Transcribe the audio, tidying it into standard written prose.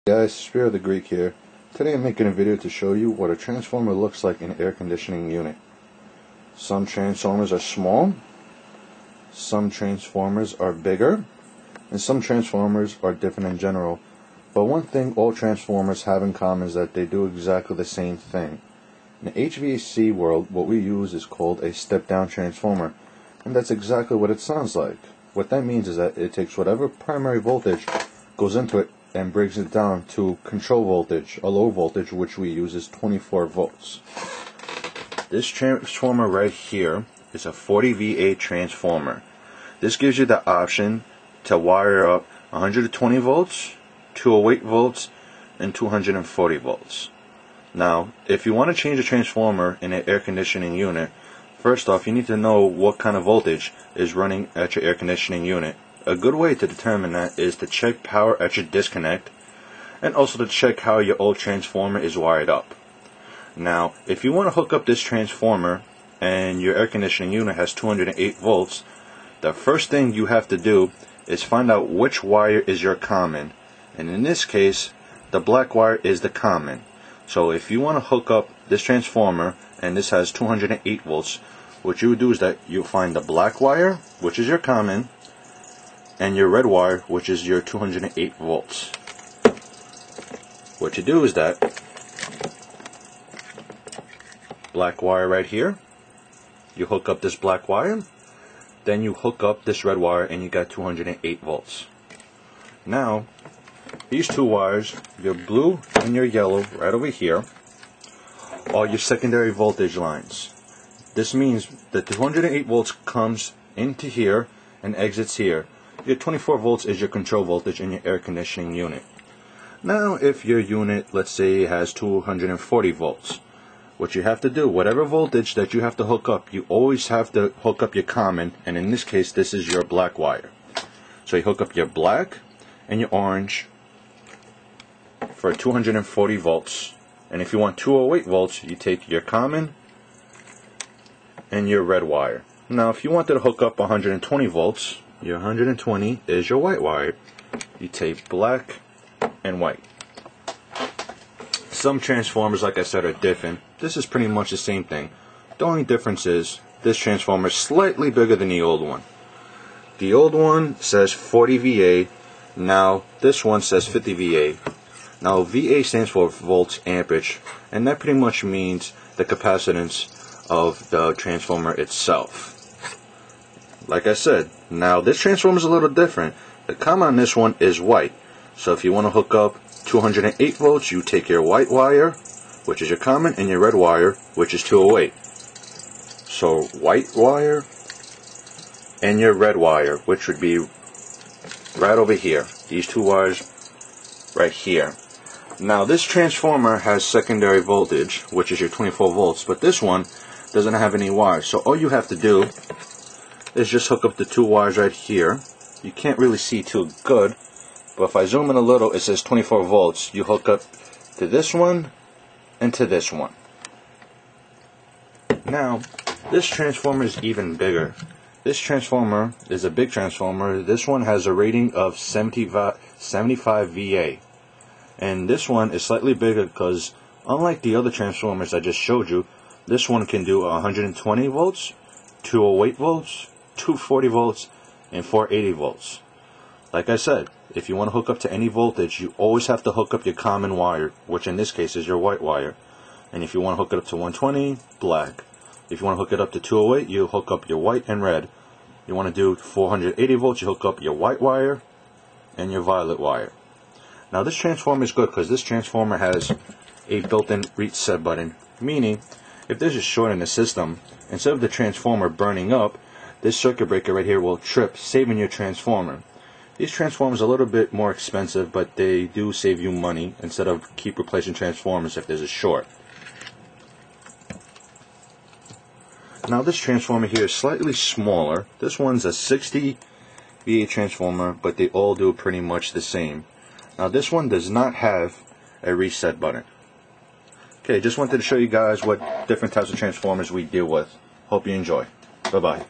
Guys, Spirit of the Greek here. Today I'm making a video to show you what a transformer looks like in an air conditioning unit. Some transformers are small, some transformers are bigger, and some transformers are different in general. But one thing all transformers have in common is that they do exactly the same thing. In the HVAC world, what we use is called a step-down transformer, and that's exactly what it sounds like. What that means is that it takes whatever primary voltage goes into it and brings it down to control voltage, a low voltage, which we use is 24 volts. This transformer right here is a 40 VA transformer. This gives you the option to wire up 120 volts, 208 volts, and 240 volts. Now, if you want to change a transformer in an air conditioning unit, first off, you need to know what kind of voltage is running at your air conditioning unit. A good way to determine that is to check power at your disconnect, and also to check how your old transformer is wired up. Now, if you want to hook up this transformer and your air conditioning unit has 208 volts, the first thing you have to do is find out which wire is your common. And in this case, the black wire is the common. So if you want to hook up this transformer and this has 208 volts, what you would do is that you'll find the black wire, which is your common, and your red wire, which is your 208 volts. What you do is that black wire right here, you hook up this black wire, then you hook up this red wire, and you got 208 volts. Now, these two wires, your blue and your yellow, right over here, are your secondary voltage lines. This means that 208 volts comes into here and exits here. Your 24 volts is your control voltage in your air conditioning unit. Now, if your unit, let's say, has 240 volts, what you have to do, whatever voltage that you have to hook up, you always have to hook up your common, and in this case, this is your black wire. So you hook up your black and your orange for 240 volts. And if you want 208 volts, you take your common and your red wire. Now, if you wanted to hook up 120 volts, your 120 is your white wire. You take black and white. Some transformers, like I said, are different. This is pretty much the same thing. The only difference is this transformer is slightly bigger than the old one. The old one says 40 VA. Now this one says 50 VA. Now VA stands for volts amperage, and that pretty much means the capacitance of the transformer itself. Like I said, now this transformer is a little different. The common on this one is white. So if you want to hook up 208 volts, you take your white wire, which is your common, and your red wire, which is 208. So white wire and your red wire, which would be right over here. These two wires right here. Now this transformer has secondary voltage, which is your 24 volts, but this one doesn't have any wires. So all you have to do is just hook up the two wires right here. You can't really see too good, but if I zoom in a little, it says 24 volts. You hook up to this one and to this one. Now, this transformer is even bigger. This transformer is a big transformer. This one has a rating of 75 VA. And this one is slightly bigger because, unlike the other transformers I just showed you, this one can do 120 volts, 208 volts, 240 volts, and 480 volts. Like I said, if you want to hook up to any voltage, you always have to hook up your common wire, which in this case is your white wire. And if you want to hook it up to 120, black. If you want to hook it up to 208, you hook up your white and red. You want to do 480 volts, you hook up your white wire and your violet wire. Now this transformer is good because this transformer has a built-in reset button, meaning if there's a short in the system, instead of the transformer burning up, this circuit breaker right here will trip, saving your transformer. These transformers are a little bit more expensive, but they do save you money instead of keep replacing transformers if there's a short. Now this transformer here is slightly smaller. This one's a 60 VA transformer, but they all do pretty much the same. Now this one does not have a reset button. Okay, just wanted to show you guys what different types of transformers we deal with. Hope you enjoy. Bye-bye.